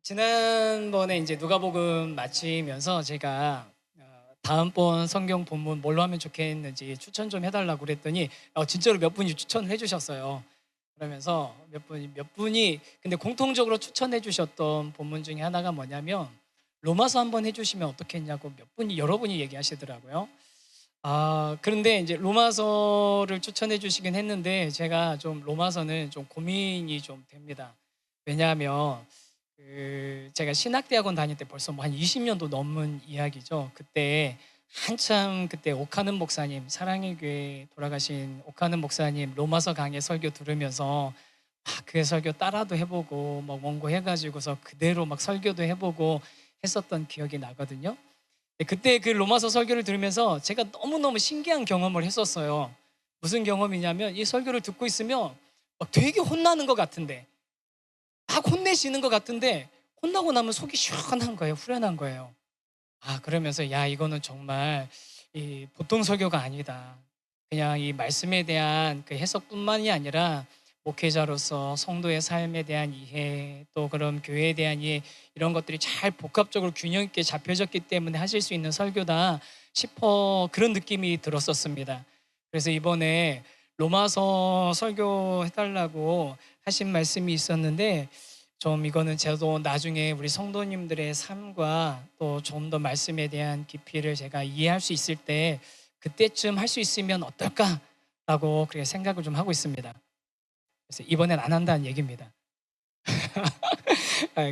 지난번에 이제 누가복음 마치면서 제가 다음번 성경 본문 뭘로 하면 좋겠는지 추천 좀 해달라고 그랬더니 진짜로 몇 분이 추천을 해주셨어요. 그러면서 몇 분이 근데 공통적으로 추천해 주셨던 본문 중에 하나가 뭐냐면 로마서 한번 해주시면 어떻겠냐고 여러 분이 얘기하시더라고요. 그런데 이제 로마서를 추천해 주시긴 했는데 제가 좀 로마서는 좀 고민이 좀 됩니다. 왜냐하면 제가 신학대학원 다닐 때 벌써 뭐 한 20년도 넘은 이야기죠. 그때 한참 그때 오카는 목사님, 사랑의 교회 돌아가신 오카는 목사님 로마서 강의 설교 들으면서 막 그 설교 따라도 해보고 막 원고 해가지고서 그대로 막 설교도 해보고 했었던 기억이 나거든요. 그때 그 로마서 설교를 들으면서 제가 너무너무 신기한 경험을 했었어요. 무슨 경험이냐면 이 설교를 듣고 있으면 막 되게 혼나는 것 같은데 막 혼내시는 것 같은데 혼나고 나면 속이 시원한 거예요. 후련한 거예요. 그러면서 야 이거는 정말 이 보통 설교가 아니다. 그냥 이 말씀에 대한 그 해석뿐만이 아니라 목회자로서 성도의 삶에 대한 이해 또 그런 교회에 대한 이해 이런 것들이 잘 복합적으로 균형 있게 잡혀졌기 때문에 하실 수 있는 설교다 싶어 그런 느낌이 들었었습니다. 그래서 이번에 로마서 설교해달라고 하신 말씀이 있었는데 좀 이거는 저도 나중에 우리 성도님들의 삶과 또 좀 더 말씀에 대한 깊이를 제가 이해할 수 있을 때 그때쯤 할 수 있으면 어떨까라고 그렇게 생각을 좀 하고 있습니다. 그래서 이번엔 안 한다는 얘기입니다.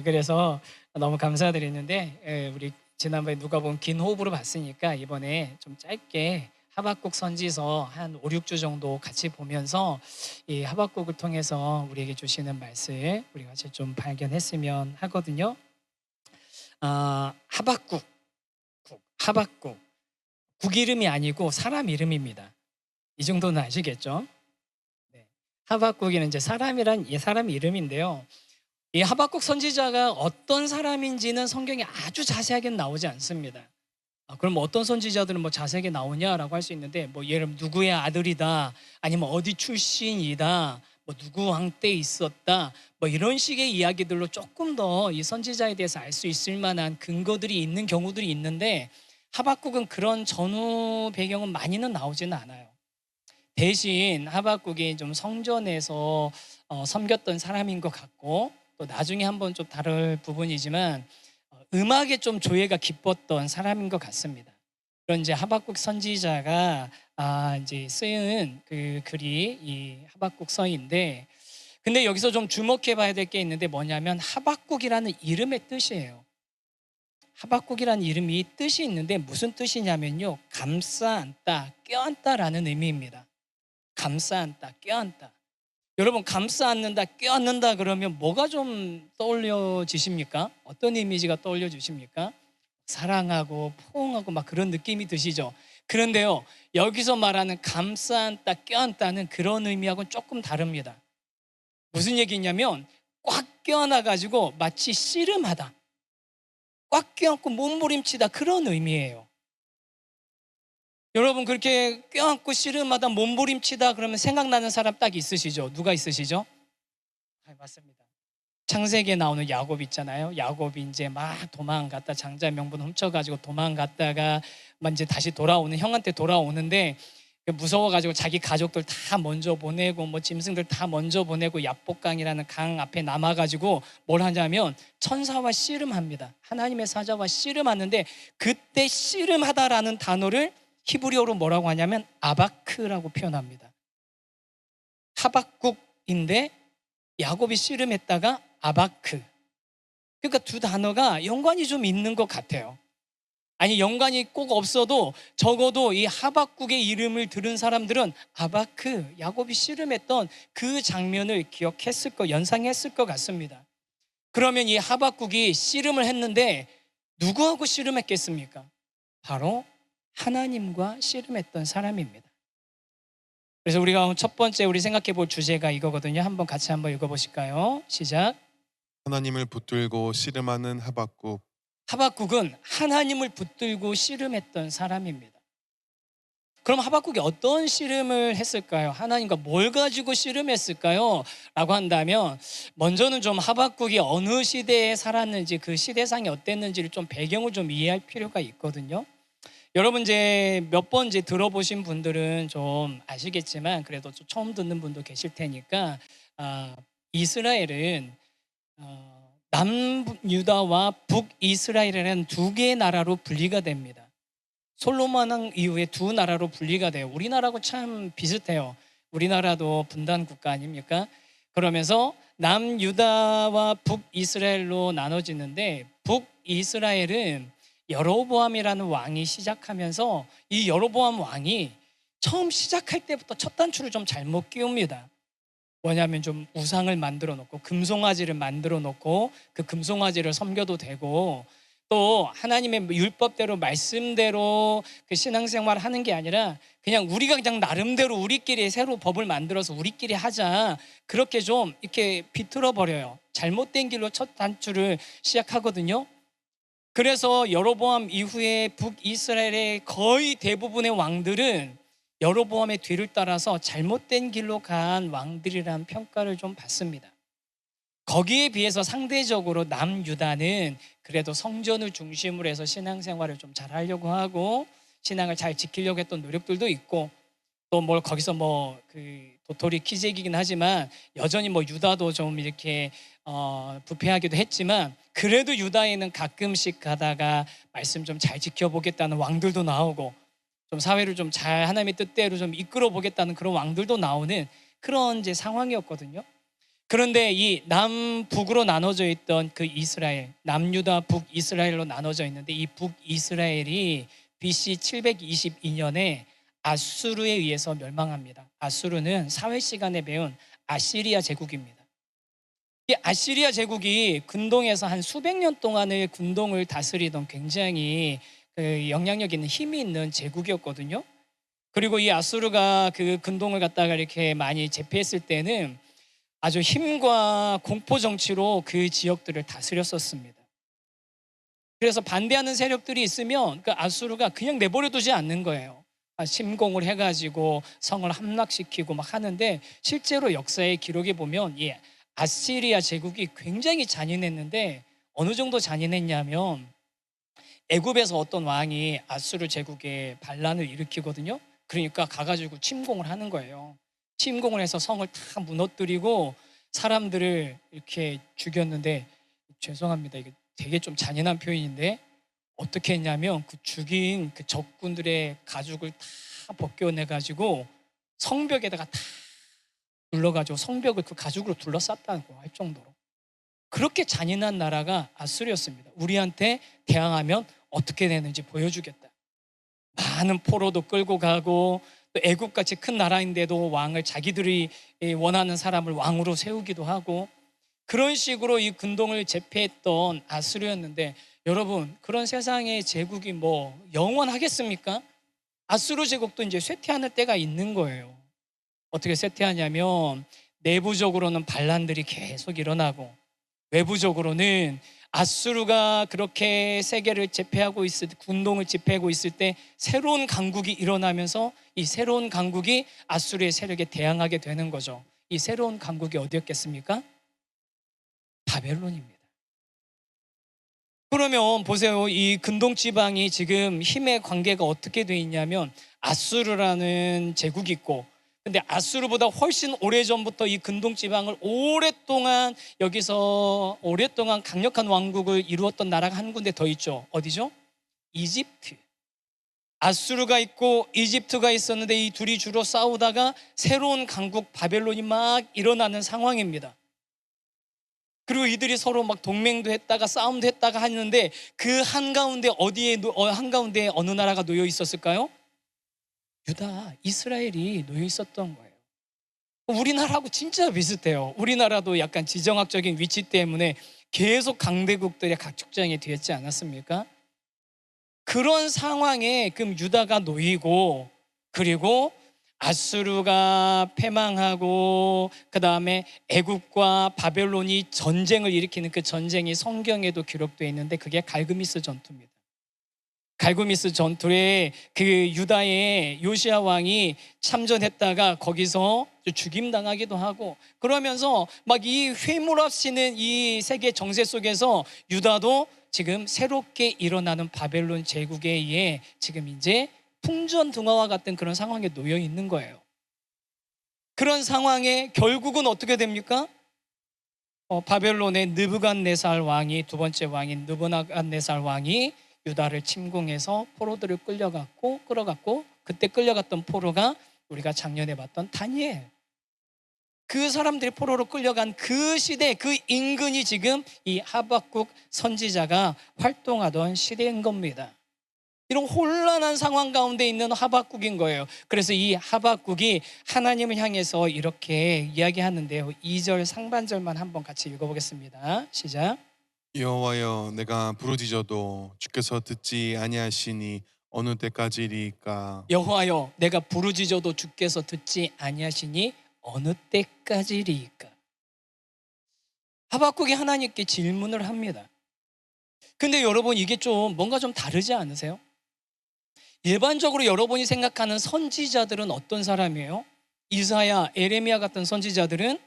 그래서 너무 감사드리는데 우리 지난번에 누가 본 긴 호흡으로 봤으니까 이번에 좀 짧게 하박국 선지서 한 5, 6주 정도 같이 보면서 이 하박국을 통해서 우리에게 주시는 말씀 우리 같이 좀 발견했으면 하거든요. 하박국, 하박국. 국 이름이 아니고 사람 이름입니다. 이 정도는 아시겠죠? 네. 하박국이는 이제 사람 이름인데요. 이 하박국 선지자가 어떤 사람인지는 성경에 아주 자세하게 나오지 않습니다. 그럼 어떤 선지자들은 뭐 자세하게 나오냐라고 할 수 있는데 뭐 예를 들면 누구의 아들이다 아니면 어디 출신이다 뭐 누구 왕 때 있었다 뭐 이런 식의 이야기들로 조금 더 이 선지자에 대해서 알 수 있을 만한 근거들이 있는 경우들이 있는데 하박국은 그런 전후 배경은 많이는 나오지는 않아요. 대신 하박국이 좀 성전에서 섬겼던 사람인 것 같고 또 나중에 한번 좀 다룰 부분이지만 음악에 좀 조예가 깊었던 사람인 것 같습니다. 그런 이제 하박국 선지자가 이제 쓰은 그 글이 이 하박국서인데 근데 여기서 좀 주목해 봐야 될 게 있는데 뭐냐면 하박국이라는 이름의 뜻이에요. 하박국이라는 이름이 뜻이 있는데 무슨 뜻이냐면요. 감싸 안다, 껴안다라는 의미입니다. 감싸 안다, 껴안다. 여러분 감싸 안는다, 껴안는다 그러면 뭐가 좀 떠올려지십니까? 어떤 이미지가 떠올려지십니까? 사랑하고 포옹하고 막 그런 느낌이 드시죠? 그런데요, 여기서 말하는 감싸 안다, 껴안다는 그런 의미하고는 조금 다릅니다. 무슨 얘기냐면 꽉 껴안아가지고 마치 씨름하다, 꽉 껴안고 몸부림치다 그런 의미예요. 여러분 그렇게 껴안고 씨름하다 몸부림치다 그러면 생각나는 사람 딱 있으시죠? 누가 있으시죠? 맞습니다. 창세기에 나오는 야곱 있잖아요. 야곱이 이제 막 도망갔다 장자 명분 훔쳐가지고 도망갔다가 막 이제 다시 돌아오는 형한테 돌아오는데 무서워가지고 자기 가족들 다 먼저 보내고 뭐 짐승들 다 먼저 보내고 야복강이라는 강 앞에 남아가지고 뭘 하냐면 천사와 씨름합니다. 하나님의 사자와 씨름하는데 그때 씨름하다라는 단어를 히브리어로 뭐라고 하냐면 아바크라고 표현합니다. 하박국인데 야곱이 씨름했다가 아바크. 그러니까 두 단어가 연관이 좀 있는 것 같아요. 아니 연관이 꼭 없어도 적어도 이 하박국의 이름을 들은 사람들은 아바크, 야곱이 씨름했던 그 장면을 연상했을 것 같습니다. 그러면 이 하박국이 씨름을 했는데 누구하고 씨름했겠습니까? 바로 하나님과 씨름했던 사람입니다. 그래서 우리가 첫 번째 우리 생각해 볼 주제가 이거거든요. 한번 같이 한번 읽어보실까요? 시작. 하나님을 붙들고 씨름하는 하박국. 하박국은 하나님을 붙들고 씨름했던 사람입니다. 그럼 하박국이 어떤 씨름을 했을까요? 하나님과 뭘 가지고 씨름했을까요? 라고 한다면 먼저는 좀 하박국이 어느 시대에 살았는지 그 시대상이 어땠는지를 좀 배경을 좀 이해할 필요가 있거든요. 여러분 이제 몇 번 이제 들어보신 분들은 좀 아시겠지만 그래도 좀 처음 듣는 분도 계실 테니까 이스라엘은 남유다와 북이스라엘이라는 두 개의 나라로 분리가 됩니다. 솔로몬 왕 이후에 두 나라로 분리가 돼요. 우리나라하고 참 비슷해요. 우리나라도 분단 국가 아닙니까? 그러면서 남유다와 북이스라엘로 나눠지는데 북이스라엘은 여로보암이라는 왕이 시작하면서 이 여로보암 왕이 처음 시작할 때부터 첫 단추를 좀 잘못 끼웁니다. 뭐냐면 좀 우상을 만들어 놓고 금송아지를 만들어 놓고 그 금송아지를 섬겨도 되고 또 하나님의 율법대로 말씀대로 그 신앙생활을 하는 게 아니라 그냥 우리가 그냥 나름대로 우리끼리 새로 법을 만들어서 우리끼리 하자 그렇게 좀 이렇게 비틀어 버려요. 잘못된 길로 첫 단추를 시작하거든요. 그래서 여로보암 이후에 북이스라엘의 거의 대부분의 왕들은 여로보암의 뒤를 따라서 잘못된 길로 간 왕들이라는 평가를 좀 받습니다. 거기에 비해서 상대적으로 남유다는 그래도 성전을 중심으로 해서 신앙생활을 좀 잘하려고 하고 신앙을 잘 지키려고 했던 노력들도 있고 또 뭘 거기서 뭐 그 도토리 키재기긴 하지만 여전히 뭐 유다도 좀 이렇게 부패하기도 했지만 그래도 유다에는 가끔씩 가다가 말씀 좀 잘 지켜보겠다는 왕들도 나오고 좀 사회를 좀 잘 하나님의 뜻대로 좀 이끌어 보겠다는 그런 왕들도 나오는 그런 이제 상황이었거든요. 그런데 이 남북으로 나눠져 있던 그 이스라엘, 남유다 북이스라엘로 나눠져 있는데 이 북이스라엘이 BC 722년에 아수르에 의해서 멸망합니다. 아수르는 사회 시간에 배운 아시리아 제국입니다. 이 아시리아 제국이 근동에서 한 수백 년 동안의 근동을 다스리던 굉장히 그 영향력 있는 힘이 있는 제국이었거든요. 그리고 이 아수르가 그 근동을 갖다가 이렇게 많이 제패했을 때는 아주 힘과 공포 정치로 그 지역들을 다스렸었습니다. 그래서 반대하는 세력들이 있으면 그 아수르가 그냥 내버려두지 않는 거예요. 침공을 해가지고 성을 함락시키고 막 하는데 실제로 역사의 기록에 보면 이 아시리아 제국이 굉장히 잔인했는데 어느 정도 잔인했냐면 애굽에서 어떤 왕이 아수르 제국에 반란을 일으키거든요. 그러니까 가가지고 침공을 하는 거예요. 침공을 해서 성을 다 무너뜨리고 사람들을 이렇게 죽였는데 죄송합니다. 이게 되게 좀 잔인한 표현인데 어떻게 했냐면 그 죽인 그 적군들의 가죽을 다 벗겨내가지고 성벽에다가 다 둘러가지고 성벽을 그 가죽으로 둘러쌌다고 할 정도로 그렇게 잔인한 나라가 아수르였습니다. 우리한테 대항하면 어떻게 되는지 보여주겠다. 많은 포로도 끌고 가고 또 애국같이 큰 나라인데도 왕을 자기들이 원하는 사람을 왕으로 세우기도 하고 그런 식으로 이 근동을 제패했던 아수르였는데 여러분 그런 세상의 제국이 뭐 영원하겠습니까? 아수르 제국도 이제 쇠퇴하는 때가 있는 거예요. 어떻게 쇠퇴하냐면 내부적으로는 반란들이 계속 일어나고 외부적으로는 아수르가 그렇게 세계를 제패하고 있을 때 군동을 집회하고 있을 때 새로운 강국이 일어나면서 이 새로운 강국이 아수르의 세력에 대항하게 되는 거죠. 이 새로운 강국이 어디였겠습니까? 바벨론입니다. 그러면 보세요. 이 근동 지방이 지금 힘의 관계가 어떻게 돼 있냐면 아수르라는 제국이 있고 근데 아수르보다 훨씬 오래전부터 이 근동 지방을 오랫동안 여기서 오랫동안 강력한 왕국을 이루었던 나라가 한 군데 더 있죠. 어디죠? 이집트. 아수르가 있고 이집트가 있었는데 이 둘이 주로 싸우다가 새로운 강국 바벨론이 막 일어나는 상황입니다. 그리고 이들이 서로 막 동맹도 했다가 싸움도 했다가 하는데 그 한가운데 한가운데 어느 나라가 놓여 있었을까요? 유다, 이스라엘이 놓여 있었던 거예요. 우리나라하고 진짜 비슷해요. 우리나라도 약간 지정학적인 위치 때문에 계속 강대국들의 각축장에 되었지 않았습니까? 그런 상황에 그럼 유다가 놓이고 그리고 아수르가 패망하고 그 다음에 애굽과 바벨론이 전쟁을 일으키는 그 전쟁이 성경에도 기록되어 있는데 그게 갈그미스 전투입니다. 갈구미스 전투에 그 유다의 요시야 왕이 참전했다가 거기서 죽임당하기도 하고, 그러면서 막 이 회물없이는 이 세계 정세 속에서 유다도 지금 새롭게 일어나는 바벨론 제국에 의해 지금 이제 풍전등화와 같은 그런 상황에 놓여 있는 거예요. 그런 상황에 결국은 어떻게 됩니까? 바벨론의 느부갓네살 왕이, 두 번째 왕인 느부갓네살 왕이 유다를 침공해서 포로들을 끌어갔고 그때 끌려갔던 포로가 우리가 작년에 봤던 다니엘, 그 사람들이 포로로 끌려간 그 시대, 그 인근이 지금 이 하박국 선지자가 활동하던 시대인 겁니다. 이런 혼란한 상황 가운데 있는 하박국인 거예요. 그래서 이 하박국이 하나님을 향해서 이렇게 이야기하는데요, 2절 상반절만 한번 같이 읽어보겠습니다. 시작. 여호와여, 내가 부르짖어도 주께서 듣지 아니하시니 어느 때까지리까? 여호와여, 내가 부르짖어도 주께서 듣지 아니하시니 어느 때까지리까? 하박국이 하나님께 질문을 합니다. 근데 여러분, 이게 좀 뭔가 좀 다르지 않으세요? 일반적으로 여러분이 생각하는 선지자들은 어떤 사람이에요? 이사야, 에레미야 같은 선지자들은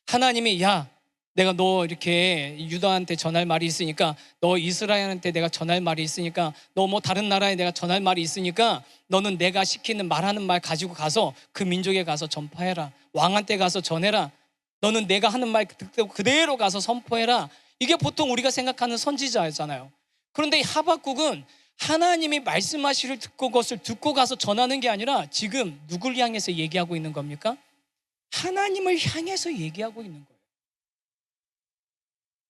하나님이, 야, 내가 너 이렇게 유다한테 전할 말이 있으니까, 너 이스라엘한테 내가 전할 말이 있으니까, 너 뭐 다른 나라에 내가 전할 말이 있으니까 너는 내가 시키는 말하는 말 가지고 가서 그 민족에 가서 전파해라. 왕한테 가서 전해라. 너는 내가 하는 말 그대로 가서 선포해라. 이게 보통 우리가 생각하는 선지자잖아요. 그런데 이 하박국은 하나님이 말씀하시를 듣고 그것을 듣고 가서 전하는 게 아니라 지금 누굴 향해서 얘기하고 있는 겁니까? 하나님을 향해서 얘기하고 있는 거예요.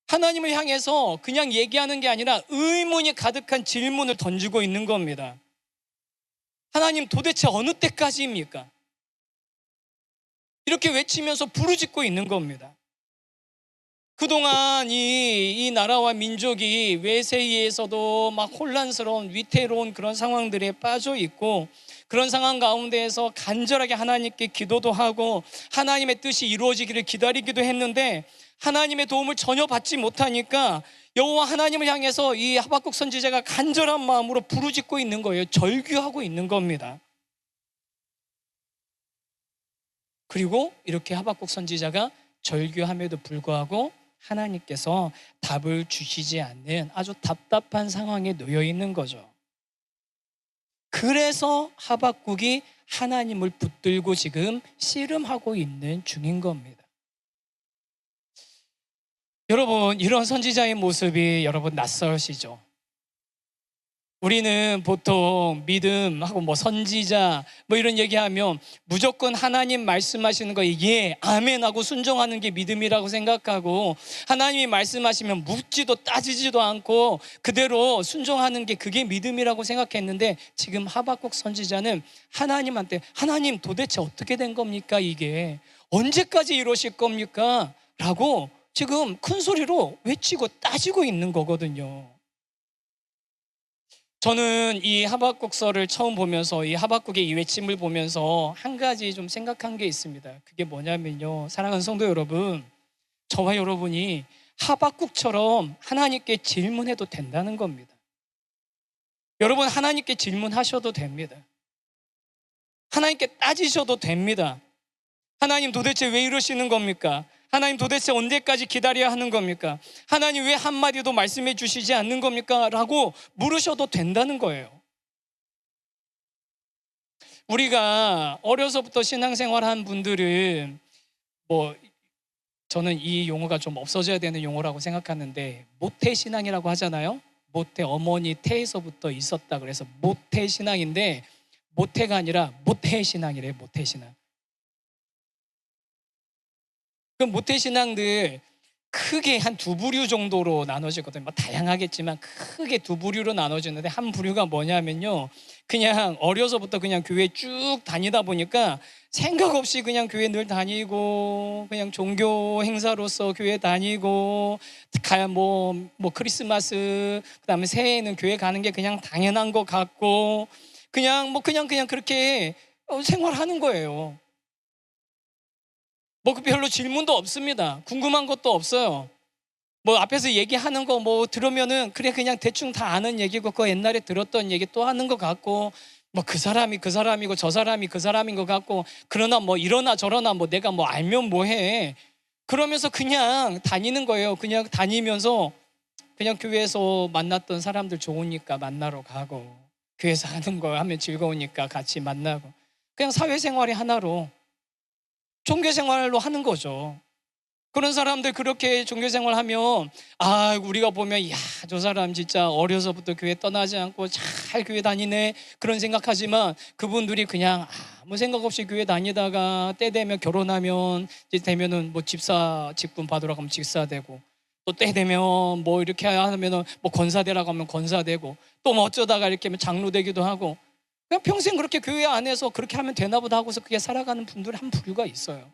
하나님을 향해서 그냥 얘기하는 게 아니라 의문이 가득한 질문을 던지고 있는 겁니다. 하나님, 도대체 어느 때까지입니까? 이렇게 외치면서 부르짖고 있는 겁니다. 그동안 이 나라와 민족이 외세에서도 막 혼란스러운 위태로운 그런 상황들에 빠져 있고, 그런 상황 가운데에서 간절하게 하나님께 기도도 하고 하나님의 뜻이 이루어지기를 기다리기도 했는데 하나님의 도움을 전혀 받지 못하니까 여호와 하나님을 향해서 이 하박국 선지자가 간절한 마음으로 부르짖고 있는 거예요. 절규하고 있는 겁니다. 그리고 이렇게 하박국 선지자가 절규함에도 불구하고 하나님께서 답을 주시지 않는 아주 답답한 상황에 놓여 있는 거죠. 그래서 하박국이 하나님을 붙들고 지금 씨름하고 있는 중인 겁니다. 여러분, 이런 선지자의 모습이 여러분 낯설으시죠? 우리는 보통 믿음하고 뭐 선지자 뭐 이런 얘기하면 무조건 하나님 말씀하시는 거에 예, 아멘 하고 순종하는 게 믿음이라고 생각하고, 하나님이 말씀하시면 묻지도 따지지도 않고 그대로 순종하는 게 그게 믿음이라고 생각했는데, 지금 하박국 선지자는 하나님한테, 하나님 도대체 어떻게 된 겁니까? 이게 언제까지 이러실 겁니까? 라고 지금 큰 소리로 외치고 따지고 있는 거거든요. 저는 이 하박국서를 처음 보면서, 이 하박국의 이 외침을 보면서 한 가지 좀 생각한 게 있습니다. 그게 뭐냐면요, 사랑하는 성도 여러분, 저와 여러분이 하박국처럼 하나님께 질문해도 된다는 겁니다. 여러분, 하나님께 질문하셔도 됩니다. 하나님께 따지셔도 됩니다. 하나님 도대체 왜 이러시는 겁니까? 하나님 도대체 언제까지 기다려야 하는 겁니까? 하나님 왜 한마디도 말씀해 주시지 않는 겁니까? 라고 물으셔도 된다는 거예요. 우리가 어려서부터 신앙생활한 분들은 뭐 저는 이 용어가 좀 없어져야 되는 용어라고 생각하는데, 모태신앙이라고 하잖아요. 모태, 어머니 태에서부터 있었다 그래서 모태신앙인데, 모태가 아니라 모태신앙이래요. 모태신앙. 그 모태신앙들 크게 한 두 부류 정도로 나눠지거든요. 뭐 다양하겠지만 크게 두 부류로 나눠지는데, 한 부류가 뭐냐면요, 그냥 어려서부터 그냥 교회 쭉 다니다 보니까 생각 없이 그냥 교회 늘 다니고, 그냥 종교 행사로서 교회 다니고, 뭐 크리스마스 그다음에 새해에는 교회 가는 게 그냥 당연한 것 같고, 그냥 그렇게 생활하는 거예요. 뭐 별로 질문도 없습니다. 궁금한 것도 없어요. 뭐 앞에서 얘기하는 거 뭐 들으면은 그래 그냥 대충 다 아는 얘기고 그 옛날에 들었던 얘기 또 하는 것 같고 뭐 그 사람이 그 사람이고 저 사람이 그 사람인 것 같고 그러나 뭐 이러나 저러나 뭐 내가 뭐 알면 뭐해 그러면서 그냥 다니는 거예요. 그냥 다니면서 그냥 교회에서 만났던 사람들 좋으니까 만나러 가고 교회에서 하는 거 하면 즐거우니까 같이 만나고 그냥 사회생활의 하나로 종교생활로 하는 거죠. 그런 사람들 그렇게 종교생활 하면 아 우리가 보면 야 저 사람 진짜 어려서부터 교회 떠나지 않고 잘 교회 다니네 그런 생각하지만 그분들이 그냥 아무 생각 없이 교회 다니다가 때 되면 결혼하면 이제 되면은 뭐 집사 직분 받으러 가면 집사되고 또 때 되면 뭐 이렇게 하면은 뭐 권사되라고 하면 권사되고 또 뭐 어쩌다가 이렇게 하면 장로 되기도 하고 그냥 평생 그렇게 교회 안에서 그렇게 하면 되나 보다 하고서 그게 살아가는 분들이 한 부류가 있어요.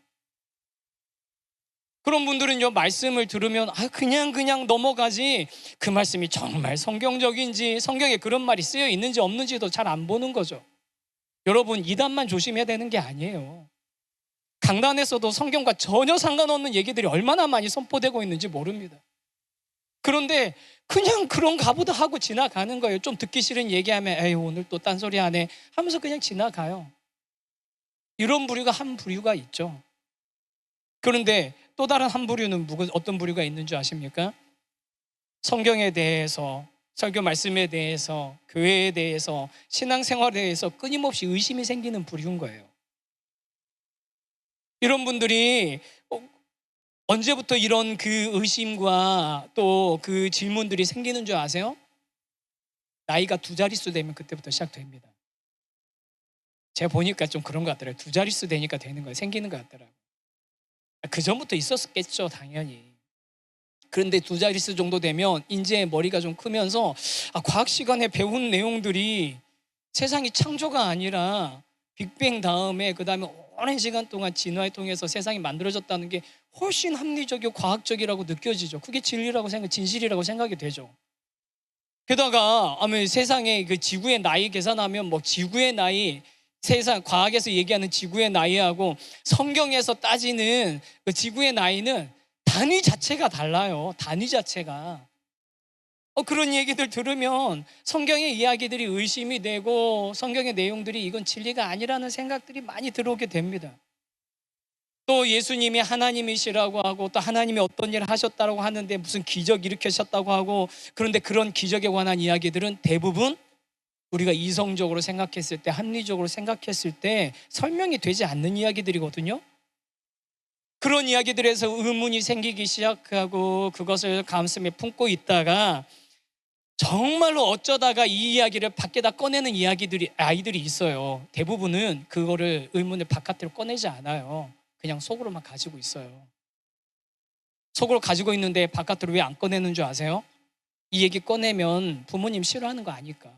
그런 분들은요 말씀을 들으면 그냥 넘어가지 그 말씀이 정말 성경적인지 성경에 그런 말이 쓰여 있는지 없는지도 잘 안 보는 거죠. 여러분 이단만 조심해야 되는 게 아니에요. 강단에서도 성경과 전혀 상관없는 얘기들이 얼마나 많이 선포되고 있는지 모릅니다. 그런데 그냥 그런가 보다 하고 지나가는 거예요. 좀 듣기 싫은 얘기하면 에이 오늘 또 딴소리 하네 하면서 그냥 지나가요. 이런 부류가 한 부류가 있죠. 그런데 또 다른 한 부류는 어떤 부류가 있는 줄 아십니까? 성경에 대해서, 설교 말씀에 대해서, 교회에 대해서, 신앙생활에 대해서 끊임없이 의심이 생기는 부류인 거예요. 이런 분들이 언제부터 이런 그 의심과 또 그 질문들이 생기는 줄 아세요? 나이가 두 자릿수 되면 그때부터 시작됩니다. 제가 보니까 좀 그런 것 같더라고요. 두 자릿수 되니까 되는 거예요. 생기는 것 같더라고요. 그 전부터 있었겠죠, 당연히. 그런데 두 자릿수 정도 되면 이제 머리가 좀 크면서 과학 시간에 배운 내용들이 세상이 창조가 아니라 빅뱅 다음에 그 다음에 오랜 시간 동안 진화를 통해서 세상이 만들어졌다는 게 훨씬 합리적이고 과학적이라고 느껴지죠. 그게 진리라고 진실이라고 생각이 되죠. 게다가 세상에 그 지구의 나이 계산하면 뭐 지구의 나이 세상 과학에서 얘기하는 지구의 나이하고 성경에서 따지는 그 지구의 나이는 단위 자체가 달라요. 단위 자체가. 그런 얘기들 들으면 성경의 이야기들이 의심이 되고 성경의 내용들이 이건 진리가 아니라는 생각들이 많이 들어오게 됩니다. 또 예수님이 하나님이시라고 하고 또 하나님이 어떤 일을 하셨다고 하는데 무슨 기적 일으키셨다고 하고 그런데 그런 기적에 관한 이야기들은 대부분 우리가 이성적으로 생각했을 때 합리적으로 생각했을 때 설명이 되지 않는 이야기들이거든요. 그런 이야기들에서 의문이 생기기 시작하고 그것을 가슴에 품고 있다가 정말로 어쩌다가 이 이야기를 밖에다 꺼내는 아이들이 있어요. 대부분은 그거를 의문을 바깥으로 꺼내지 않아요. 그냥 속으로만 가지고 있어요. 속으로 가지고 있는데 바깥으로 왜 안 꺼내는 줄 아세요? 이 얘기 꺼내면 부모님 싫어하는 거 아니까.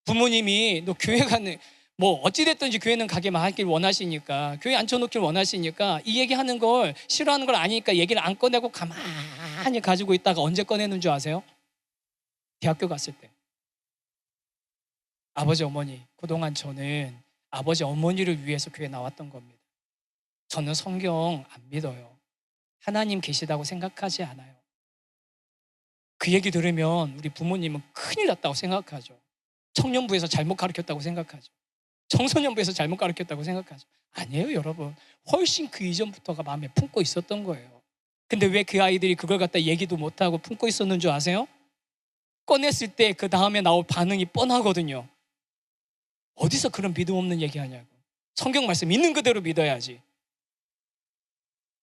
부모님이 너 교회 가는 뭐 어찌됐든지 교회는 가게만 하길 원하시니까 교회 앉혀놓길 원하시니까 이 얘기하는 걸 싫어하는 걸 아니까 얘기를 안 꺼내고 가만히 가지고 있다가 언제 꺼내는 줄 아세요? 대학교 갔을 때. 아버지 어머니 그동안 저는 아버지 어머니를 위해서 교회 나왔던 겁니다. 저는 성경 안 믿어요. 하나님 계시다고 생각하지 않아요. 그 얘기 들으면 우리 부모님은 큰일 났다고 생각하죠. 청년부에서 잘못 가르쳤다고 생각하죠. 청소년부에서 잘못 가르쳤다고 생각하죠. 아니에요, 여러분. 훨씬 그 이전부터가 마음에 품고 있었던 거예요. 근데 왜 그 아이들이 그걸 갖다 얘기도 못하고 품고 있었는 줄 아세요? 꺼냈을 때 그 다음에 나올 반응이 뻔하거든요. 어디서 그런 믿음 없는 얘기 하냐고. 성경 말씀 있는 그대로 믿어야지.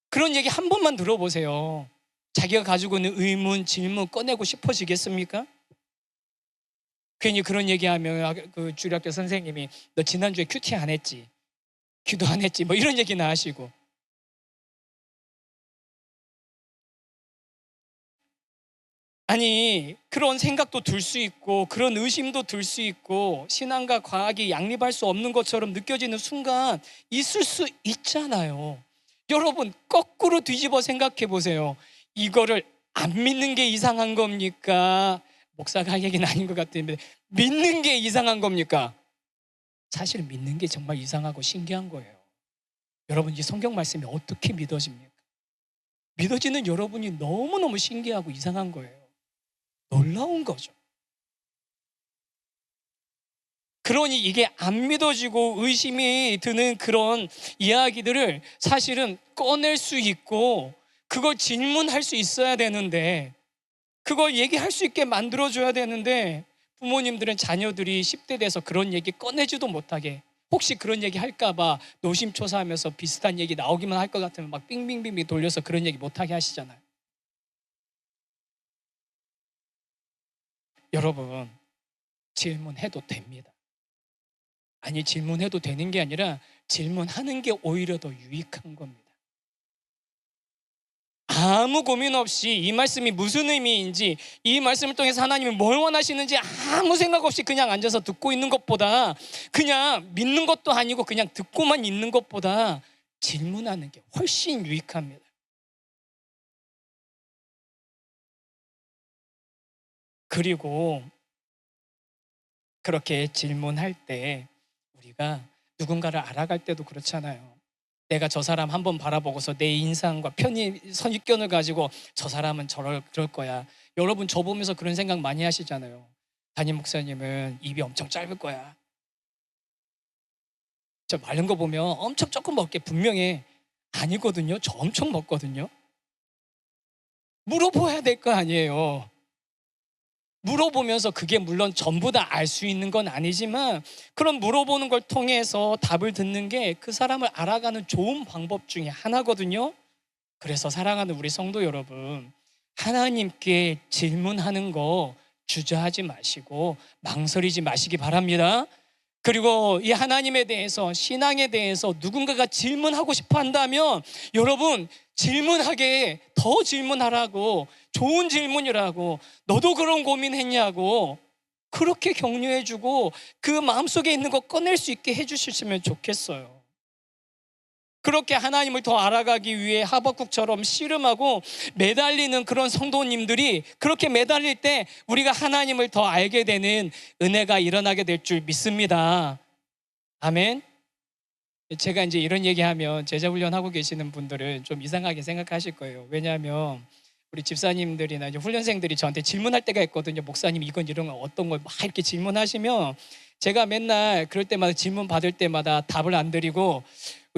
그런 얘기 한 번만 들어보세요. 자기가 가지고 있는 의문, 질문 꺼내고 싶어지겠습니까? 괜히 그런 얘기하면 그 주일학교 선생님이 너 지난주에 큐티 안 했지? 기도 안 했지? 뭐 이런 얘기나 하시고. 아니 그런 생각도 들 수 있고 그런 의심도 들 수 있고 신앙과 과학이 양립할 수 없는 것처럼 느껴지는 순간 있을 수 있잖아요. 여러분 거꾸로 뒤집어 생각해 보세요. 이거를 안 믿는 게 이상한 겁니까? 목사가 할 얘기는 아닌 것 같은데 믿는 게 이상한 겁니까? 사실 믿는 게 정말 이상하고 신기한 거예요. 여러분 이 성경 말씀이 어떻게 믿어집니까? 믿어지는 여러분이 너무너무 신기하고 이상한 거예요. 놀라운 거죠. 그러니 이게 안 믿어지고 의심이 드는 그런 이야기들을 사실은 꺼낼 수 있고 그걸 질문할 수 있어야 되는데, 그걸 얘기할 수 있게 만들어줘야 되는데, 부모님들은 자녀들이 10대 돼서 그런 얘기 꺼내지도 못하게, 혹시 그런 얘기 할까봐 노심초사하면서 비슷한 얘기 나오기만 할 것 같으면 막 빙빙빙빙 돌려서 그런 얘기 못하게 하시잖아요. 여러분, 질문해도 됩니다. 아니, 질문해도 되는 게 아니라 질문하는 게 오히려 더 유익한 겁니다. 아무 고민 없이 이 말씀이 무슨 의미인지, 이 말씀을 통해서 하나님이 뭘 원하시는지 아무 생각 없이 그냥 앉아서 듣고 있는 것보다, 그냥 믿는 것도 아니고 그냥 듣고만 있는 것보다 질문하는 게 훨씬 유익합니다. 그리고 그렇게 질문할 때 우리가 누군가를 알아갈 때도 그렇잖아요. 내가 저 사람 한번 바라보고서 내 인상과 선입견을 가지고 저 사람은 그럴 거야. 여러분, 저 보면서 그런 생각 많이 하시잖아요. 담임 목사님은 입이 엄청 짧을 거야. 저 마른 거 보면 엄청 조금 먹게 분명해. 아니거든요. 저 엄청 먹거든요. 물어봐야 될 거 아니에요. 물어보면서 그게 물론 전부 다 알 수 있는 건 아니지만, 그런 물어보는 걸 통해서 답을 듣는 게 그 사람을 알아가는 좋은 방법 중에 하나거든요. 그래서 사랑하는 우리 성도 여러분, 하나님께 질문하는 거 주저하지 마시고 망설이지 마시기 바랍니다. 그리고 이 하나님에 대해서, 신앙에 대해서 누군가가 질문하고 싶어 한다면 여러분, 질문하게, 더 질문하라고, 좋은 질문이라고, 너도 그런 고민했냐고 그렇게 격려해주고 그 마음속에 있는 거 꺼낼 수 있게 해주셨으면 좋겠어요. 그렇게 하나님을 더 알아가기 위해 하박국처럼 씨름하고 매달리는 그런 성도님들이, 그렇게 매달릴 때 우리가 하나님을 더 알게 되는 은혜가 일어나게 될 줄 믿습니다. 아멘. 제가 이제 이런 얘기하면 제자 훈련하고 계시는 분들은 좀 이상하게 생각하실 거예요. 왜냐하면 우리 집사님들이나 이제 훈련생들이 저한테 질문할 때가 있거든요. 목사님, 이건 이런 건 어떤 걸 막 이렇게 질문하시면 제가 맨날 그럴 때마다, 질문 받을 때마다 답을 안 드리고,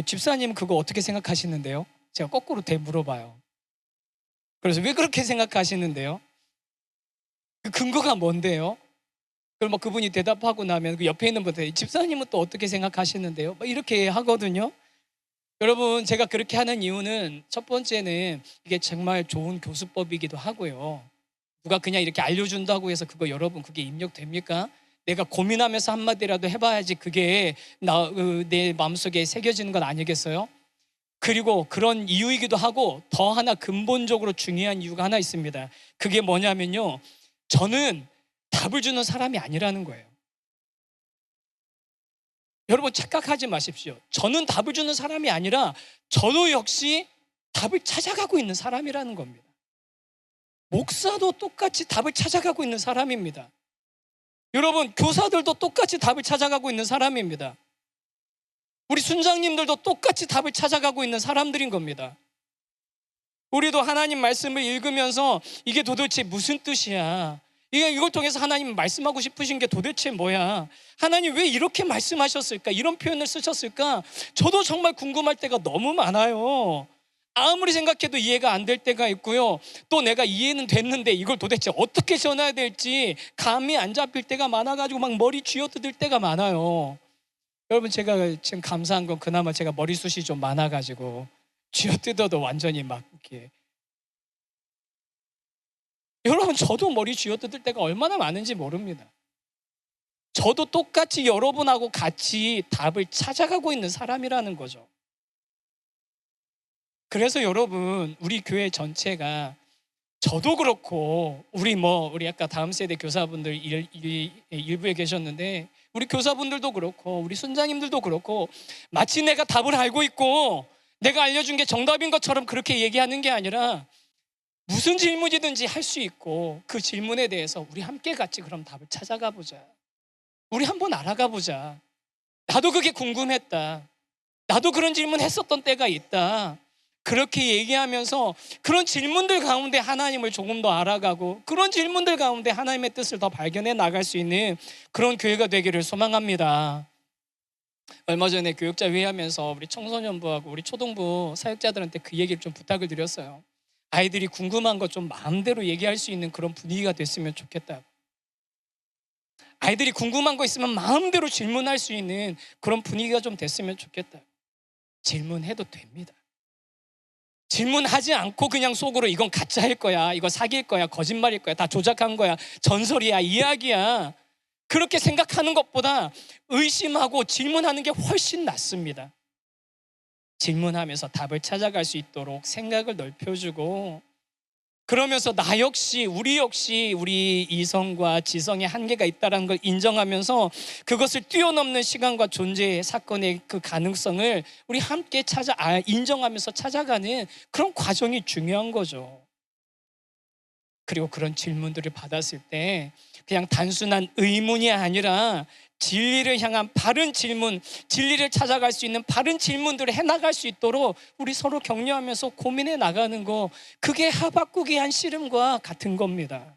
집사님 그거 어떻게 생각하시는데요? 제가 거꾸로 물어봐요. 그래서 왜 그렇게 생각하시는데요? 그 근거가 뭔데요? 그럼 뭐 그분이 대답하고 나면 그 옆에 있는 분들, 집사님은 또 어떻게 생각하시는데요? 막 이렇게 하거든요. 여러분, 제가 그렇게 하는 이유는 첫 번째는 이게 정말 좋은 교수법이기도 하고요. 누가 그냥 이렇게 알려준다고 해서 그거 여러분 그게 입력됩니까? 내가 고민하면서 한마디라도 해봐야지 그게 내 마음속에 새겨지는 건 아니겠어요? 그리고 그런 이유이기도 하고, 더 하나 근본적으로 중요한 이유가 하나 있습니다. 그게 뭐냐면요, 저는 답을 주는 사람이 아니라는 거예요. 여러분, 착각하지 마십시오. 저는 답을 주는 사람이 아니라 저도 역시 답을 찾아가고 있는 사람이라는 겁니다. 목사도 똑같이 답을 찾아가고 있는 사람입니다. 여러분, 교사들도 똑같이 답을 찾아가고 있는 사람입니다. 우리 순장님들도 똑같이 답을 찾아가고 있는 사람들인 겁니다. 우리도 하나님 말씀을 읽으면서 이게 도대체 무슨 뜻이야? 이걸 통해서 하나님 말씀하고 싶으신 게 도대체 뭐야? 하나님 왜 이렇게 말씀하셨을까? 이런 표현을 쓰셨을까? 저도 정말 궁금할 때가 너무 많아요. 아무리 생각해도 이해가 안 될 때가 있고요. 또 내가 이해는 됐는데 이걸 도대체 어떻게 전해야 될지 감이 안 잡힐 때가 많아가지고 막 머리 쥐어뜯을 때가 많아요. 여러분, 제가 지금 감사한 건 그나마 제가 머리숱이 좀 많아가지고 쥐어뜯어도 완전히 막 이렇게, 여러분, 저도 머리 쥐어뜯을 때가 얼마나 많은지 모릅니다. 저도 똑같이 여러분하고 같이 답을 찾아가고 있는 사람이라는 거죠. 그래서 여러분, 우리 교회 전체가, 저도 그렇고 우리 아까 다음 세대 교사분들 일부에 계셨는데, 우리 교사분들도 그렇고 우리 순장님들도 그렇고, 마치 내가 답을 알고 있고 내가 알려준 게 정답인 것처럼 그렇게 얘기하는 게 아니라, 무슨 질문이든지 할 수 있고 그 질문에 대해서 우리 함께 같이 그럼 답을 찾아가 보자. 우리 한번 알아가 보자. 나도 그게 궁금했다. 나도 그런 질문 했었던 때가 있다. 그렇게 얘기하면서 그런 질문들 가운데 하나님을 조금 더 알아가고 그런 질문들 가운데 하나님의 뜻을 더 발견해 나갈 수 있는 그런 교회가 되기를 소망합니다. 얼마 전에 교육자 회의하면서 우리 청소년부하고 우리 초등부 사역자들한테 그 얘기를 좀 부탁을 드렸어요. 아이들이 궁금한 거 좀 마음대로 얘기할 수 있는 그런 분위기가 됐으면 좋겠다. 아이들이 궁금한 거 있으면 마음대로 질문할 수 있는 그런 분위기가 좀 됐으면 좋겠다. 질문해도 됩니다. 질문하지 않고 그냥 속으로 이건 가짜일 거야, 이거 사기일 거야, 거짓말일 거야, 다 조작한 거야, 전설이야, 이야기야, 그렇게 생각하는 것보다 의심하고 질문하는 게 훨씬 낫습니다. 질문하면서 답을 찾아갈 수 있도록 생각을 넓혀주고, 그러면서 나 역시 우리 이성과 지성의 한계가 있다는 걸 인정하면서 그것을 뛰어넘는 시간과 존재의 사건의 그 가능성을 우리 함께 인정하면서 찾아가는 그런 과정이 중요한 거죠. 그리고 그런 질문들을 받았을 때 그냥 단순한 의문이 아니라 진리를 향한 바른 질문, 진리를 찾아갈 수 있는 바른 질문들을 해나갈 수 있도록 우리 서로 격려하면서 고민해 나가는 거, 그게 하박국이 한 씨름과 같은 겁니다.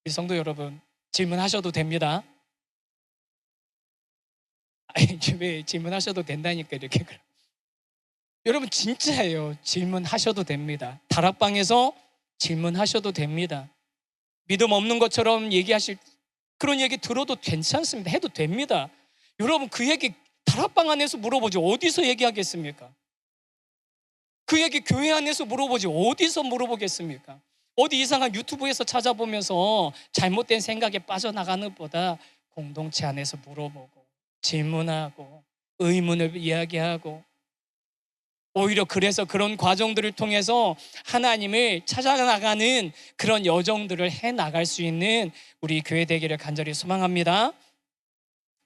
우리 성도 여러분, 질문하셔도 됩니다. 아니, 왜 질문하셔도 된다니까 이렇게. 여러분 진짜예요. 질문하셔도 됩니다. 다락방에서 질문하셔도 됩니다. 믿음 없는 것처럼 얘기하실 그런 얘기 들어도 괜찮습니다. 해도 됩니다. 여러분 그 얘기 다락방 안에서 물어보지 어디서 얘기하겠습니까? 그 얘기 교회 안에서 물어보지 어디서 물어보겠습니까? 어디 이상한 유튜브에서 찾아보면서 잘못된 생각에 빠져나가는 것보다 공동체 안에서 물어보고 질문하고 의문을 이야기하고, 오히려 그래서 그런 과정들을 통해서 하나님을 찾아나가는 그런 여정들을 해나갈 수 있는 우리 교회 되기를 간절히 소망합니다.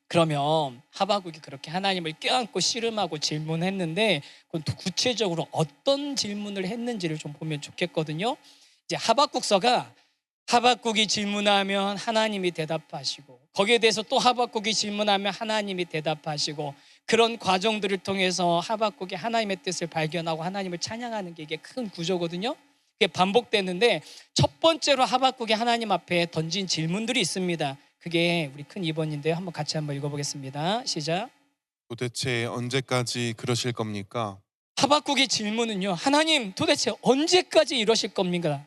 그러면 하박국이 그렇게 하나님을 껴안고 씨름하고 질문했는데 구체적으로 어떤 질문을 했는지를 좀 보면 좋겠거든요. 이제 하박국서가 하박국이 질문하면 하나님이 대답하시고, 거기에 대해서 또 하박국이 질문하면 하나님이 대답하시고, 그런 과정들을 통해서 하박국이 하나님의 뜻을 발견하고 하나님을 찬양하는 게 이게 큰 구조거든요. 그게 반복되는데 첫 번째로 하박국이 하나님 앞에 던진 질문들이 있습니다. 그게 우리 큰 2번인데요. 한번 같이 한번 읽어보겠습니다. 시작. 도대체 언제까지 그러실 겁니까? 하박국의 질문은요, 하나님 도대체 언제까지 이러실 겁니까?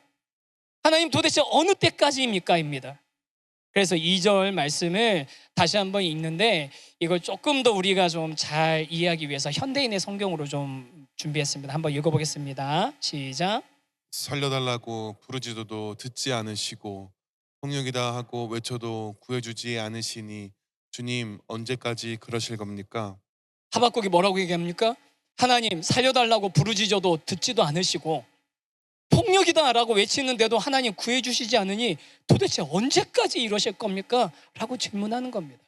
하나님 도대체 어느 때까지입니까? 입니다. 그래서 2절 말씀을 다시 한번 읽는데 이걸 조금 더 우리가 좀 잘 이해하기 위해서 현대인의 성경으로 좀 준비했습니다. 한번 읽어보겠습니다. 시작. 살려달라고 부르짖어도 듣지 않으시고 폭력이다 하고 외쳐도 구해주지 않으시니 주님 언제까지 그러실 겁니까? 하박국이 뭐라고 얘기합니까? 하나님 살려달라고 부르짖어도 듣지도 않으시고 폭력이다 라고 외치는데도 하나님 구해주시지 않으니 도대체 언제까지 이러실 겁니까? 라고 질문하는 겁니다.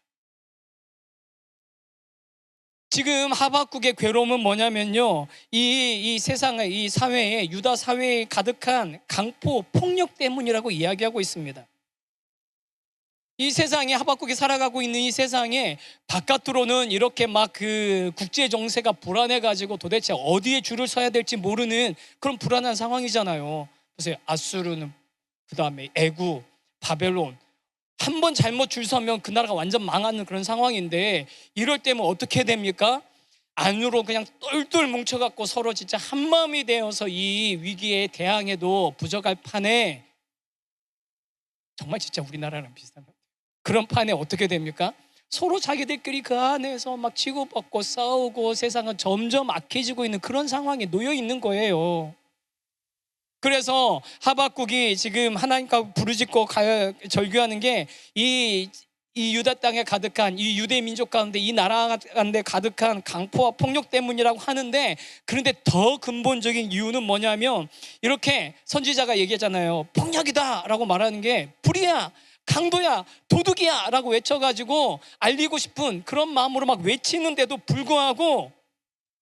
지금 하박국의 괴로움은 뭐냐면요, 이 세상의 이 사회에, 유다 사회에 가득한 강포 폭력 때문이라고 이야기하고 있습니다. 이 세상에, 하박국이 살아가고 있는 이 세상에 바깥으로는 이렇게 막 그 국제 정세가 불안해가지고 도대체 어디에 줄을 서야 될지 모르는 그런 불안한 상황이잖아요. 보세요. 아수르는, 그 다음에 애굽, 바벨론, 한 번 잘못 줄 서면 그 나라가 완전 망하는 그런 상황인데, 이럴 때면 어떻게 됩니까? 안으로 그냥 똘똘 뭉쳐갖고 서로 진짜 한마음이 되어서 이 위기에 대항해도 부족할 판에, 정말 진짜 우리나라랑 비슷한 것 같아요. 그런 판에 어떻게 됩니까? 서로 자기들끼리 그 안에서 막 치고받고 싸우고 세상은 점점 악해지고 있는 그런 상황에 놓여 있는 거예요. 그래서 하박국이 지금 하나님과 부르짖고 절규하는 게 이 유다 땅에 가득한 이 유대 민족 가운데 이 나라 가운데 가득한 강포와 폭력 때문이라고 하는데, 그런데 더 근본적인 이유는 뭐냐면 이렇게 선지자가 얘기하잖아요. 폭력이다 라고 말하는 게 불이야, 강도야, 도둑이야 라고 외쳐가지고 알리고 싶은 그런 마음으로 막 외치는데도 불구하고,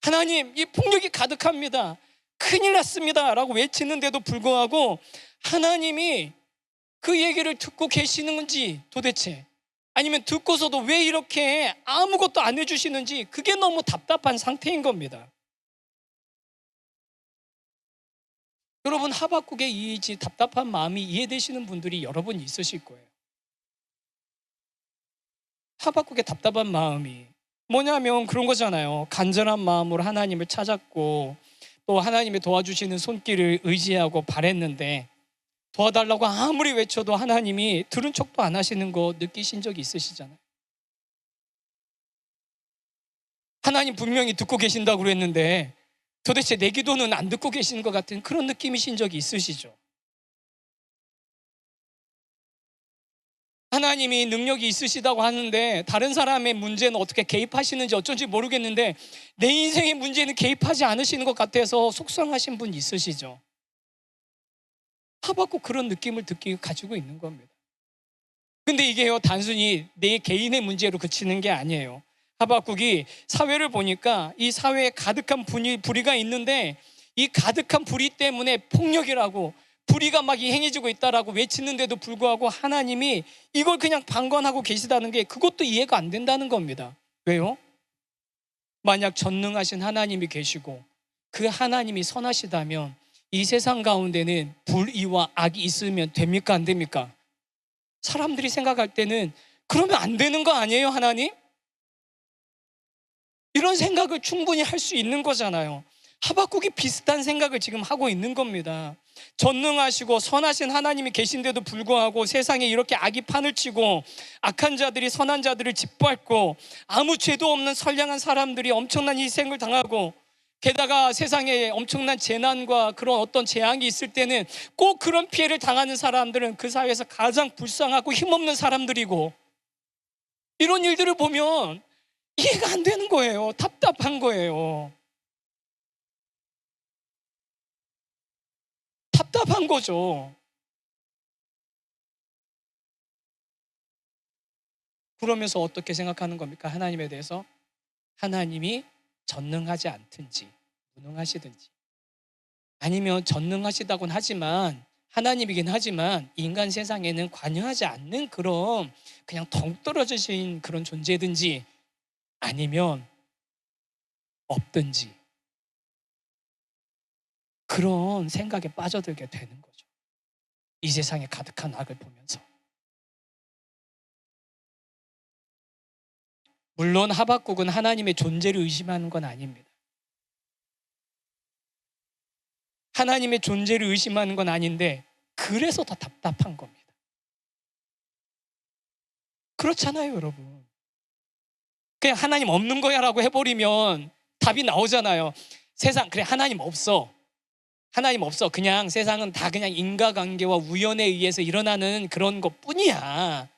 하나님 이 폭력이 가득합니다, 큰일 났습니다 라고 외치는데도 불구하고 하나님이 그 얘기를 듣고 계시는 건지 도대체 아니면 듣고서도 왜 이렇게 아무것도 안 해주시는지 그게 너무 답답한 상태인 겁니다. 여러분, 하박국의 이 답답한 마음이 이해되시는 분들이 여러분 있으실 거예요. 하박국의 답답한 마음이 뭐냐면 그런 거잖아요. 간절한 마음으로 하나님을 찾았고 또 하나님의 도와주시는 손길을 의지하고 바랬는데 도와달라고 아무리 외쳐도 하나님이 들은 척도 안 하시는 거 느끼신 적이 있으시잖아요. 하나님 분명히 듣고 계신다고 그랬는데 도대체 내 기도는 안 듣고 계시는 것 같은 그런 느낌이신 적이 있으시죠? 하나님이 능력이 있으시다고 하는데 다른 사람의 문제는 어떻게 개입하시는지 어쩐지 모르겠는데 내 인생의 문제는 개입하지 않으시는 것 같아서 속상하신 분 있으시죠? 하박국 그런 느낌을 가지고 있는 겁니다. 근데 이게요, 단순히 내 개인의 문제로 그치는 게 아니에요. 하박국이 사회를 보니까 이 사회에 가득한 불의가 있는데 이 가득한 불의 때문에 폭력이라고 불의가 막 행해지고 있다라고 외치는데도 불구하고 하나님이 이걸 그냥 방관하고 계시다는 게 그것도 이해가 안 된다는 겁니다. 왜요? 만약 전능하신 하나님이 계시고 그 하나님이 선하시다면 이 세상 가운데는 불의와 악이 있으면 됩니까? 안 됩니까? 사람들이 생각할 때는 그러면 안 되는 거 아니에요, 하나님? 이런 생각을 충분히 할 수 있는 거잖아요. 하박국이 비슷한 생각을 지금 하고 있는 겁니다. 전능하시고 선하신 하나님이 계신데도 불구하고 세상에 이렇게 악이 판을 치고 악한 자들이 선한 자들을 짓밟고 아무 죄도 없는 선량한 사람들이 엄청난 희생을 당하고 게다가 세상에 엄청난 재난과 그런 어떤 재앙이 있을 때는 꼭 그런 피해를 당하는 사람들은 그 사회에서 가장 불쌍하고 힘없는 사람들이고 이런 일들을 보면 이해가 안 되는 거예요. 답답한 거예요. 답답한 거죠. 그러면서 어떻게 생각하는 겁니까? 하나님에 대해서? 하나님이 전능하지 않든지 무능하시든지 아니면 전능하시다곤 하지만 하나님이긴 하지만 인간 세상에는 관여하지 않는 그런 그냥 동떨어지신 그런 존재든지 아니면 없든지 그런 생각에 빠져들게 되는 거죠. 이 세상에 가득한 악을 보면서. 물론 하박국은 하나님의 존재를 의심하는 건 아닙니다. 하나님의 존재를 의심하는 건 아닌데 그래서 더 답답한 겁니다. 그렇잖아요, 여러분. 그냥 하나님 없는 거야 라고 해버리면 답이 나오잖아요. 세상 그래 하나님 없어. 하나님 없어. 그냥 세상은 다 그냥 인과관계와 우연에 의해서 일어나는 그런 것뿐이야.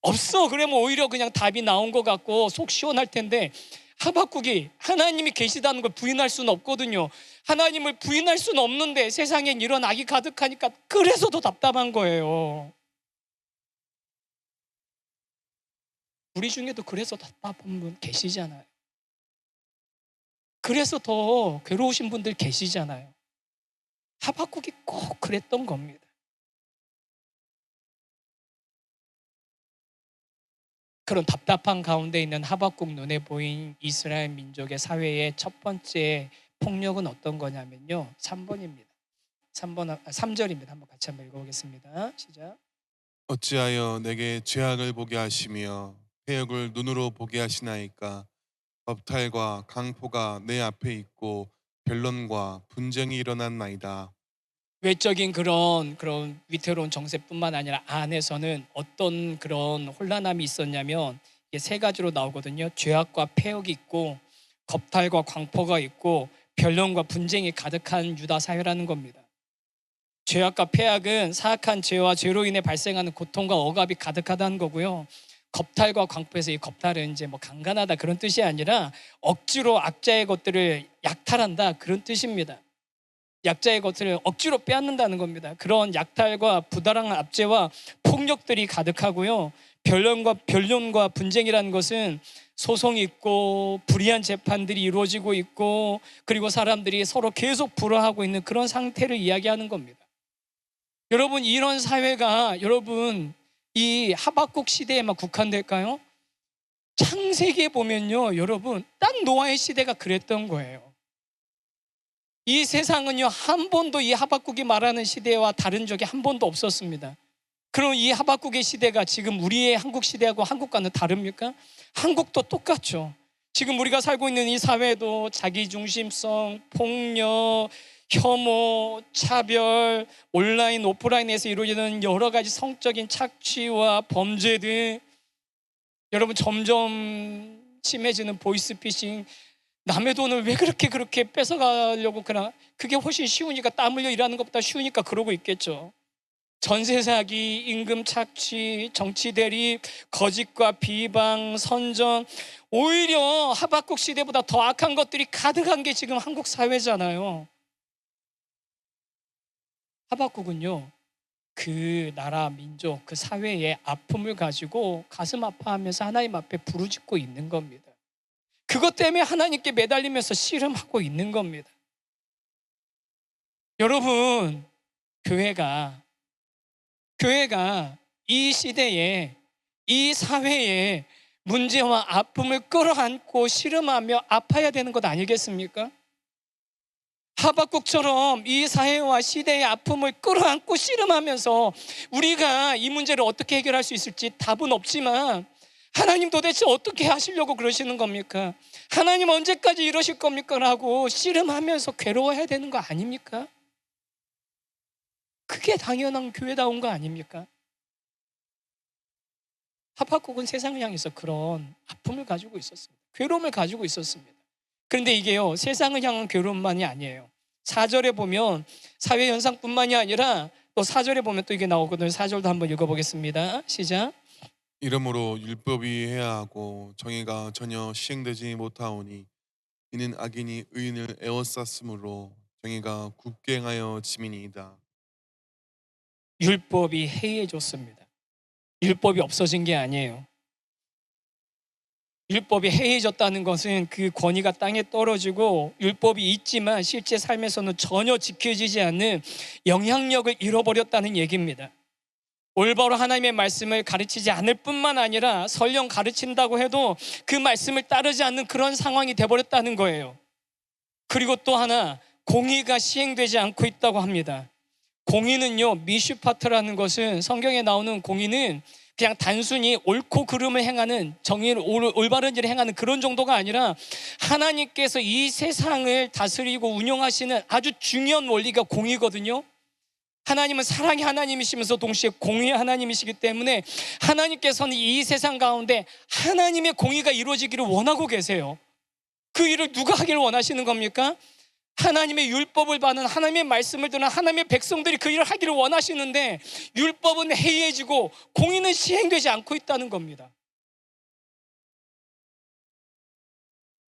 없어. 그러면 오히려 그냥 답이 나온 것 같고 속 시원할 텐데 하박국이 하나님이 계시다는 걸 부인할 수는 없거든요. 하나님을 부인할 수는 없는데 세상엔 이런 악이 가득하니까 그래서 더 답답한 거예요. 우리 중에도 그래서 답답한 분 계시잖아요. 그래서 더 괴로우신 분들 계시잖아요. 하박국이 꼭 그랬던 겁니다. 그런 답답한 가운데 있는 하박국 눈에 보인 이스라엘 민족의 사회의 첫 번째 폭력은 어떤 거냐면요. 3번입니다. 3절입니다. 한번 같이 한번 읽어보겠습니다. 시작. 어찌하여 내게 죄악을 보게 하시며 패역을 눈으로 보게 하시나이까. 겁탈과 강포가 내 앞에 있고 변론과 분쟁이 일어났나이다. 외적인 그런 위태로운 정세뿐만 아니라 안에서는 어떤 그런 혼란함이 있었냐면 이게 세 가지로 나오거든요. 죄악과 패역이 있고 겁탈과 광포가 있고 변론과 분쟁이 가득한 유다 사회라는 겁니다. 죄악과 패악은 사악한 죄와 죄로 인해 발생하는 고통과 억압이 가득하다는 거고요. 겁탈과 광포에서 이 겁탈은 이제 뭐 강간하다 그런 뜻이 아니라 억지로 악자의 것들을 약탈한다 그런 뜻입니다. 약자의 것을 억지로 빼앗는다는 겁니다. 그런 약탈과 부당한 압제와 폭력들이 가득하고요. 변론과 분쟁이라는 것은 소송이 있고 불이한 재판들이 이루어지고 있고 그리고 사람들이 서로 계속 불화하고 있는 그런 상태를 이야기하는 겁니다. 여러분 이런 사회가 여러분 이 하박국 시대에만 국한될까요? 창세기에 보면요, 여러분, 딱 노아의 시대가 그랬던 거예요. 이 세상은요, 한 번도 이 하박국이 말하는 시대와 다른 적이 한 번도 없었습니다. 그럼 이 하박국의 시대가 지금 우리의 한국 시대하고 한국과는 다릅니까? 한국도 똑같죠. 지금 우리가 살고 있는 이 사회도 자기중심성, 폭력, 혐오, 차별, 온라인, 오프라인에서 이루어지는 여러 가지 성적인 착취와 범죄 등, 여러분, 점점 심해지는 보이스피싱, 남의 돈을 왜 그렇게 뺏어가려고, 그냥 그게 훨씬 쉬우니까, 땀 흘려 일하는 것보다 쉬우니까 그러고 있겠죠. 전세 사기, 임금 착취, 정치 대립, 거짓과 비방, 선전, 오히려 하박국 시대보다 더 악한 것들이 가득한 게 지금 한국 사회잖아요. 하박국은요, 그 나라, 민족, 그 사회의 아픔을 가지고 가슴 아파하면서 하나님 앞에 부르짖고 있는 겁니다. 그것 때문에 하나님께 매달리면서 씨름하고 있는 겁니다. 여러분, 교회가 이 시대에, 이 사회에 문제와 아픔을 끌어안고 씨름하며 아파야 되는 것 아니겠습니까? 하박국처럼 이 사회와 시대의 아픔을 끌어안고 씨름하면서 우리가 이 문제를 어떻게 해결할 수 있을지 답은 없지만, 하나님 도대체 어떻게 하시려고 그러시는 겁니까? 하나님 언제까지 이러실 겁니까? 라고 씨름하면서 괴로워해야 되는 거 아닙니까? 그게 당연한 교회다운 거 아닙니까? 하박국은 세상을 향해서 그런 아픔을 가지고 있었습니다. 괴로움을 가지고 있었습니다. 그런데 이게요, 세상을 향한 괴로움만이 아니에요. 4절에 보면 사회 현상뿐만이 아니라 또 4절에 보면 또 이게 나오거든요. 4절도 한번 읽어보겠습니다. 시작. 이러므로 율법이 해야 하고 정의가 전혀 시행되지 못하오니 이는 악인이 의인을 에워쌌으므로 정의가 굳게 행하여 지민이이다. 율법이 해이해졌습니다. 율법이 없어진 게 아니에요. 율법이 해이해졌다는 것은 그 권위가 땅에 떨어지고 율법이 있지만 실제 삶에서는 전혀 지켜지지 않는 영향력을 잃어버렸다는 얘기입니다. 올바로 하나님의 말씀을 가르치지 않을 뿐만 아니라 설령 가르친다고 해도 그 말씀을 따르지 않는 그런 상황이 돼버렸다는 거예요. 그리고 또 하나, 공의가 시행되지 않고 있다고 합니다. 공의는요, 미슈파트라는 것은, 성경에 나오는 공의는 그냥 단순히 옳고 그름을 행하는, 정의를 올바른 일을 행하는 그런 정도가 아니라 하나님께서 이 세상을 다스리고 운영하시는 아주 중요한 원리가 공의거든요. 하나님은 사랑의 하나님이시면서 동시에 공의의 하나님이시기 때문에 하나님께서는 이 세상 가운데 하나님의 공의가 이루어지기를 원하고 계세요. 그 일을 누가 하기를 원하시는 겁니까? 하나님의 율법을 받는, 하나님의 말씀을 듣는 하나님의 백성들이 그 일을 하기를 원하시는데, 율법은 해이해지고 공의는 시행되지 않고 있다는 겁니다.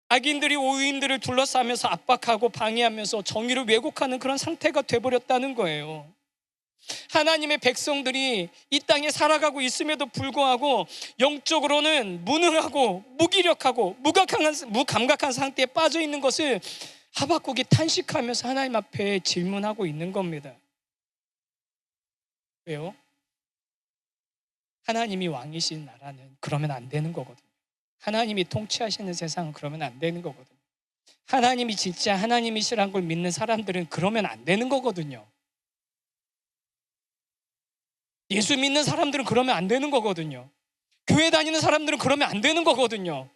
악인들이 의인들을 둘러싸면서 압박하고 방해하면서 정의를 왜곡하는 그런 상태가 돼버렸다는 거예요. 하나님의 백성들이 이 땅에 살아가고 있음에도 불구하고 영적으로는 무능하고 무기력하고 무감각한 상태에 빠져 있는 것을 하박국이 탄식하면서 하나님 앞에 질문하고 있는 겁니다. 왜요? 하나님이 왕이신 나라는 그러면 안 되는 거거든요. 하나님이 통치하시는 세상은 그러면 안 되는 거거든요. 하나님이 진짜 하나님이시라는 걸 믿는 사람들은 그러면 안 되는 거거든요. 예수 믿는 사람들은 그러면 안 되는 거거든요. 교회 다니는 사람들은 그러면 안 되는 거거든요.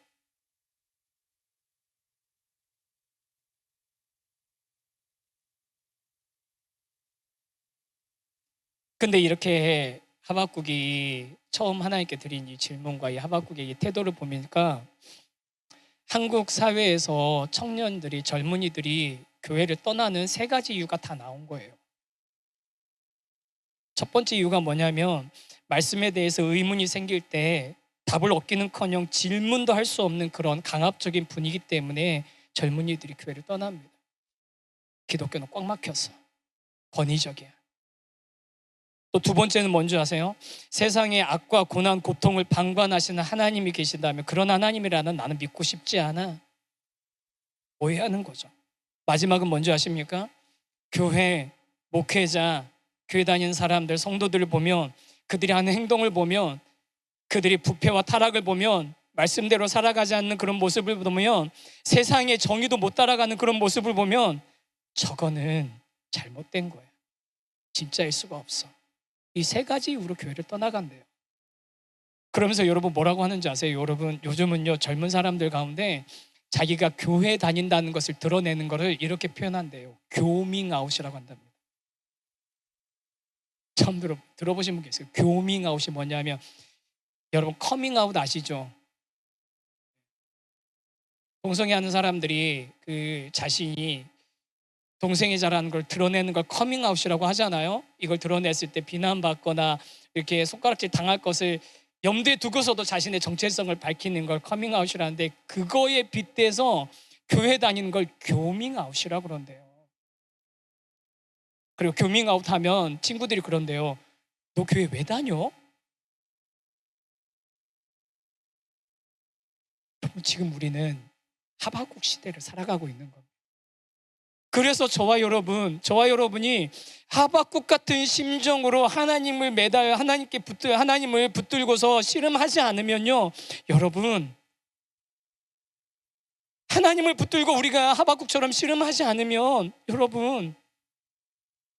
근데 이렇게 하박국이 처음 하나님께 드린 이 질문과 이 하박국의 이 태도를 보니까 한국 사회에서 청년들이, 젊은이들이 교회를 떠나는 세 가지 이유가 다 나온 거예요. 첫 번째 이유가 뭐냐면, 말씀에 대해서 의문이 생길 때 답을 얻기는커녕 질문도 할 수 없는 그런 강압적인 분위기 때문에 젊은이들이 교회를 떠납니다. 기독교는 꽉 막혔어. 권위적이야. 또 두 번째는 뭔지 아세요? 세상의 악과 고난, 고통을 방관하시는 하나님이 계신다면 그런 하나님이라는 나는 믿고 싶지 않아. 오해하는 거죠. 마지막은 뭔지 아십니까? 교회, 목회자, 교회 다니는 사람들, 성도들을 보면 그들이 하는 행동을 보면, 그들이 부패와 타락을 보면, 말씀대로 살아가지 않는 그런 모습을 보면, 세상의 정의도 못 따라가는 그런 모습을 보면 저거는 잘못된 거예요. 진짜일 수가 없어. 이 세 가지 이유로 교회를 떠나간대요. 그러면서 여러분 뭐라고 하는지 아세요? 여러분 요즘은요, 젊은 사람들 가운데 자기가 교회 다닌다는 것을 드러내는 것을 이렇게 표현한대요. 교밍아웃이라고 한답니다. 처음 들어보신 분 계세요? 교밍아웃이 뭐냐면, 여러분 커밍아웃 아시죠? 동성애하는 사람들이 그 자신이 동성애자라는 걸 드러내는 걸 커밍아웃이라고 하잖아요. 이걸 드러냈을 때 비난받거나 이렇게 손가락질 당할 것을 염두에 두고서도 자신의 정체성을 밝히는 걸 커밍아웃이라는데, 그거에 빗대서 교회 다니는 걸 교밍아웃이라고 그런대요. 그리고 교밍아웃 하면 친구들이 그런대요. 너 교회 왜 다녀? 지금 우리는 하박국 시대를 살아가고 있는 겁니다. 그래서 저와 여러분이 하박국 같은 심정으로 하나님을 하나님을 붙들고서 씨름하지 않으면요, 여러분, 하나님을 붙들고 우리가 하박국처럼 씨름하지 않으면 여러분,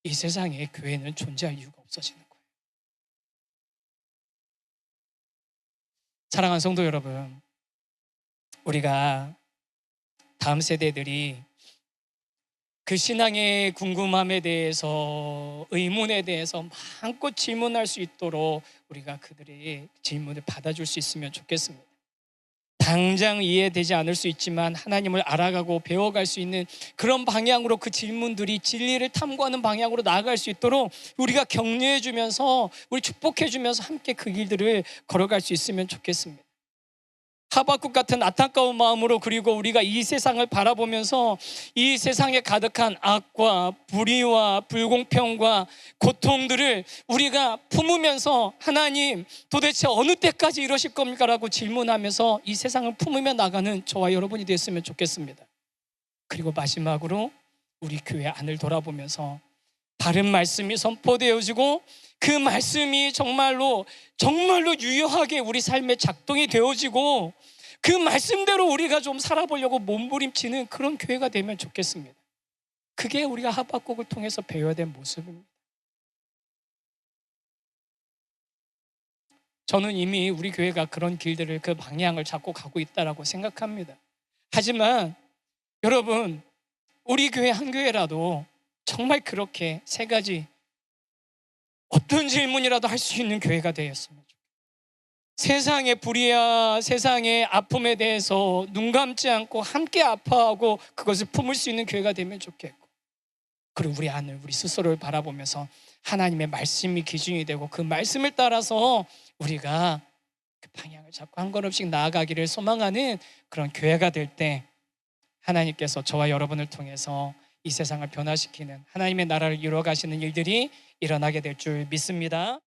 이 세상에 교회는 존재할 이유가 없어지는 거예요. 사랑하는 성도 여러분, 우리가 다음 세대들이 그 신앙의 궁금함에 대해서, 의문에 대해서 마음껏 질문할 수 있도록 우리가 그들의 질문을 받아줄 수 있으면 좋겠습니다. 당장 이해되지 않을 수 있지만 하나님을 알아가고 배워갈 수 있는 그런 방향으로, 그 질문들이 진리를 탐구하는 방향으로 나아갈 수 있도록 우리가 격려해주면서, 우리 축복해주면서 함께 그 길들을 걸어갈 수 있으면 좋겠습니다. 하박국 같은 안타까운 마음으로, 그리고 우리가 이 세상을 바라보면서 이 세상에 가득한 악과 불의와 불공평과 고통들을 우리가 품으면서, 하나님 도대체 어느 때까지 이러실 겁니까? 라고 질문하면서 이 세상을 품으며 나가는 저와 여러분이 됐으면 좋겠습니다. 그리고 마지막으로 우리 교회 안을 돌아보면서 바른 말씀이 선포되어지고 그 말씀이 정말로 유효하게 우리 삶에 작동이 되어지고 그 말씀대로 우리가 좀 살아보려고 몸부림치는 그런 교회가 되면 좋겠습니다. 그게 우리가 하박국을 통해서 배워야 될 모습입니다. 저는 이미 우리 교회가 그런 길들을, 그 방향을 잡고 가고 있다고 생각합니다. 하지만 여러분, 우리 교회 한 교회라도 정말 그렇게 세 가지, 어떤 질문이라도 할 수 있는 교회가 되었으면 좋겠어요. 세상의 불의와 세상의 아픔에 대해서 눈 감지 않고 함께 아파하고 그것을 품을 수 있는 교회가 되면 좋겠고, 그리고 우리 안을, 우리 스스로를 바라보면서 하나님의 말씀이 기준이 되고 그 말씀을 따라서 우리가 그 방향을 잡고 한 걸음씩 나아가기를 소망하는 그런 교회가 될 때, 하나님께서 저와 여러분을 통해서 이 세상을 변화시키는, 하나님의 나라를 이루어 가시는 일들이 일어나게 될 줄 믿습니다.